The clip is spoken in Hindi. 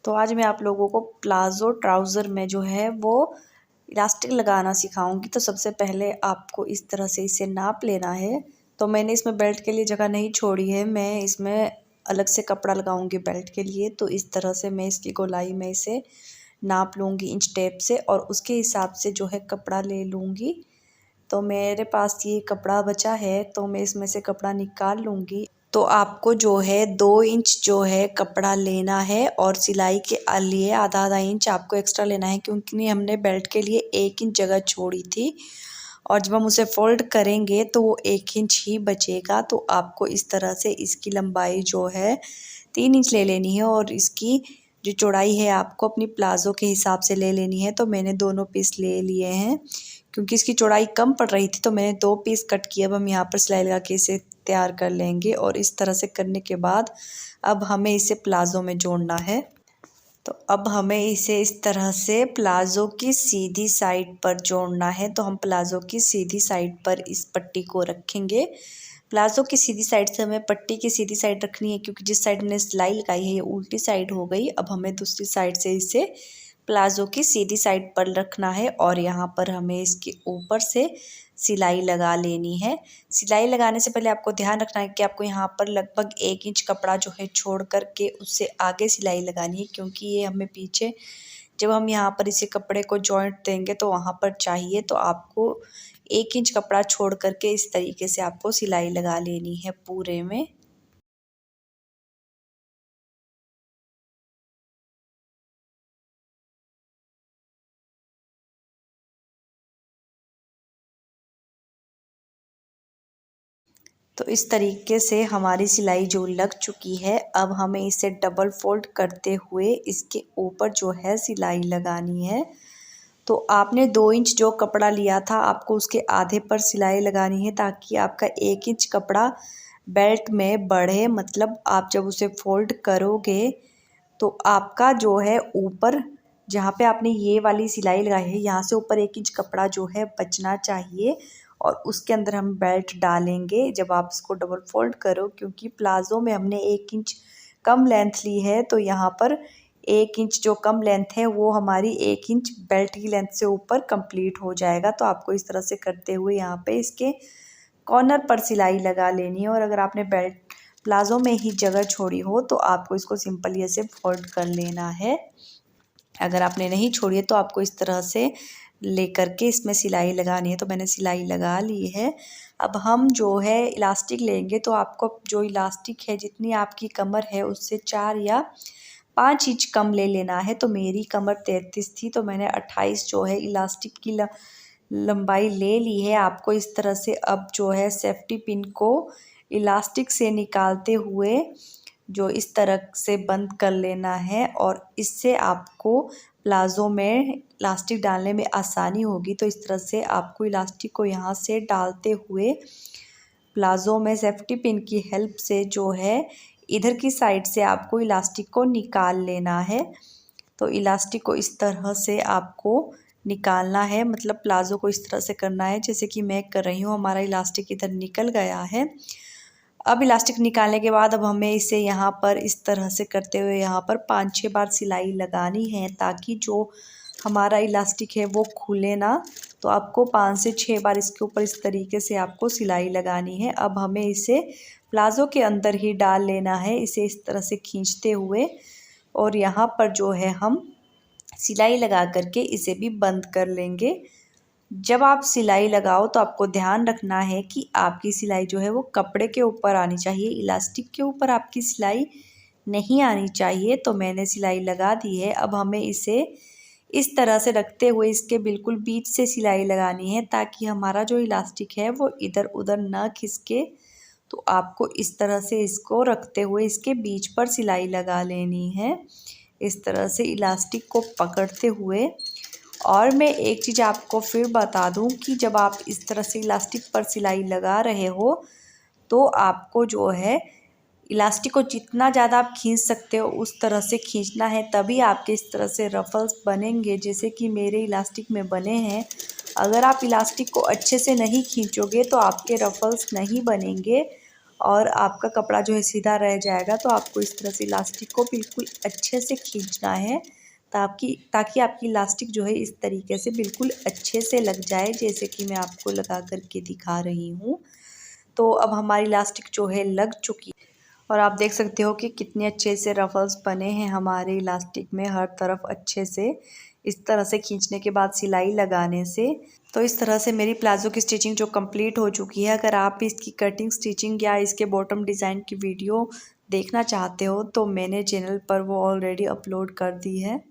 तो आज मैं आप लोगों को प्लाज़ो ट्राउज़र में जो है वो इलास्टिक लगाना सिखाऊंगी। तो सबसे पहले आपको इस तरह से इसे नाप लेना है। तो मैंने इसमें बेल्ट के लिए जगह नहीं छोड़ी है, मैं इसमें अलग से कपड़ा लगाऊंगी बेल्ट के लिए। तो इस तरह से मैं इसकी गोलाई में इसे नाप लूँगी इंच टेप से और उसके हिसाब से जो है कपड़ा ले लूँगी। तो मेरे पास ये कपड़ा बचा है तो मैं इसमें से कपड़ा निकाल लूँगी। तो आपको जो है 2 इंच जो है कपड़ा लेना है और सिलाई के लिए आधा आधा इंच आपको एक्स्ट्रा लेना है, क्योंकि हमने बेल्ट के लिए 1 इंच जगह छोड़ी थी और जब हम उसे फोल्ड करेंगे तो वो 1 इंच ही बचेगा। तो आपको इस तरह से इसकी लंबाई जो है 3 इंच ले लेनी है और इसकी जो चौड़ाई है आपको अपनी प्लाज़ो के हिसाब से ले लेनी है। तो मैंने दोनों पीस ले लिए हैं क्योंकि इसकी चौड़ाई कम पड़ रही थी, तो मैंने 2 पीस कट किए। अब हम यहाँ पर सिलाई लगा के इसे तैयार कर लेंगे और इस तरह से करने के बाद अब हमें इसे प्लाज़ो में जोड़ना है। तो अब हमें इसे इस तरह से प्लाज़ो की सीधी साइड पर जोड़ना है। तो हम प्लाज़ो की सीधी साइड पर इस पट्टी को रखेंगे। प्लाज़ो की सीधी साइड से हमें पट्टी की सीधी साइड रखनी है, क्योंकि जिस साइड हमने सिलाई लगाई है ये उल्टी साइड हो गई। अब हमें दूसरी साइड से इसे प्लाज़ो की सीधी साइड पर रखना है और यहाँ पर हमें इसके ऊपर से सिलाई लगा लेनी है। सिलाई लगाने से पहले आपको ध्यान रखना है कि आपको यहाँ पर लगभग 1 इंच कपड़ा जो है छोड़ कर के उससे आगे सिलाई लगानी है, क्योंकि ये हमें पीछे जब हम यहाँ पर इसे कपड़े को जॉइंट देंगे तो वहाँ पर चाहिए। तो आपको 1 इंच कपड़ा छोड़ कर के इस तरीके से आपको सिलाई लगा लेनी है पूरे में। तो इस तरीके से हमारी सिलाई जो लग चुकी है, अब हमें इसे डबल फोल्ड करते हुए इसके ऊपर जो है सिलाई लगानी है। तो आपने 2 इंच जो कपड़ा लिया था आपको उसके आधे पर सिलाई लगानी है, ताकि आपका 1 इंच कपड़ा बेल्ट में बढ़े। मतलब आप जब उसे फोल्ड करोगे तो आपका जो है ऊपर जहाँ पे आपने ये वाली सिलाई लगाई है यहाँ से ऊपर 1 इंच कपड़ा जो है बचना चाहिए और उसके अंदर हम बेल्ट डालेंगे जब आप इसको डबल फोल्ड करो, क्योंकि प्लाज़ो में हमने 1 इंच कम लेंथ ली है। तो यहाँ पर 1 इंच जो कम लेंथ है वो हमारी 1 इंच बेल्ट की लेंथ से ऊपर कंप्लीट हो जाएगा। तो आपको इस तरह से करते हुए यहाँ पे इसके कॉर्नर पर सिलाई लगा लेनी है और अगर आपने बेल्ट प्लाज़ो में ही जगह छोड़ी हो तो आपको इसको सिंपली ऐसे फोल्ड कर लेना है। अगर आपने नहीं छोड़ी है तो आपको इस तरह से लेकर के इसमें सिलाई लगानी है। तो मैंने सिलाई लगा ली है। अब हम जो है इलास्टिक लेंगे, तो आपको जो इलास्टिक है जितनी आपकी कमर है उससे 4 या 5 इंच कम ले लेना है। तो मेरी कमर 33 थी तो मैंने 28 जो है इलास्टिक की लंबाई ले ली है। आपको इस तरह से अब जो है सेफ्टी पिन को इलास्टिक से निकालते हुए जो इस तरह से बंद कर लेना है और इससे आपको प्लाज़ो में इलास्टिक डालने में आसानी होगी। तो इस तरह से आपको इलास्टिक को यहाँ से डालते हुए प्लाज़ो में सेफ्टी पिन की हेल्प से जो है इधर की साइड से आपको इलास्टिक को निकाल लेना है। तो इलास्टिक को इस तरह से आपको निकालना है, मतलब प्लाज़ो को इस तरह से करना है जैसे कि मैं कर रही हूँ। हमारा इलास्टिक इधर निकल गया है। अब इलास्टिक निकालने के बाद अब हमें इसे यहाँ पर इस तरह से करते हुए यहाँ पर 5-6 बार सिलाई लगानी है, ताकि जो हमारा इलास्टिक है वो खुले ना। तो आपको 5 से 6 बार इसके ऊपर इस तरीके से आपको सिलाई लगानी है। अब हमें इसे प्लाज़ो के अंदर ही डाल लेना है, इसे इस तरह से खींचते हुए और यहाँ पर जो है हम सिलाई लगा करके इसे भी बंद कर लेंगे। जब आप सिलाई लगाओ तो आपको ध्यान रखना है कि आपकी सिलाई जो है वो कपड़े के ऊपर आनी चाहिए, इलास्टिक के ऊपर आपकी सिलाई नहीं आनी चाहिए। तो मैंने सिलाई लगा दी है। अब हमें इसे इस तरह से रखते हुए इसके बिल्कुल बीच से सिलाई लगानी है, ताकि हमारा जो इलास्टिक है वो इधर उधर ना खिसके। तो आपको इस तरह से इसको रखते हुए इसके बीच पर सिलाई लगा लेनी है, इस तरह से इलास्टिक को पकड़ते हुए। और मैं एक चीज़ आपको फिर बता दूं कि जब आप इस तरह से इलास्टिक पर सिलाई लगा रहे हो तो आपको जो है इलास्टिक को जितना ज़्यादा आप खींच सकते हो उस तरह से खींचना है, तभी आपके इस तरह से रफल्स बनेंगे जैसे कि मेरे इलास्टिक में बने हैं। अगर आप इलास्टिक को अच्छे से नहीं खींचोगे तो आपके रफल्स नहीं बनेंगे और आपका कपड़ा जो है सीधा रह जाएगा। तो आपको इस तरह से इलास्टिक को बिल्कुल अच्छे से खींचना है ताकि आपकी इलास्टिक जो है इस तरीके से बिल्कुल अच्छे से लग जाए, जैसे कि मैं आपको लगा करके दिखा रही हूँ। तो अब हमारी इलास्टिक जो है लग चुकी है और आप देख सकते हो कि कितने अच्छे से रफल्स बने हैं हमारे इलास्टिक में हर तरफ अच्छे से। इस तरह से खींचने के बाद सिलाई लगाने से तो इस तरह से मेरी प्लाज़ो की स्टिचिंग जो कंप्लीट हो चुकी है। अगर आप इसकी कटिंग स्टिचिंग या इसके बॉटम डिज़ाइन की वीडियो देखना चाहते हो तो मैंने चैनल पर वो ऑलरेडी अपलोड कर दी है।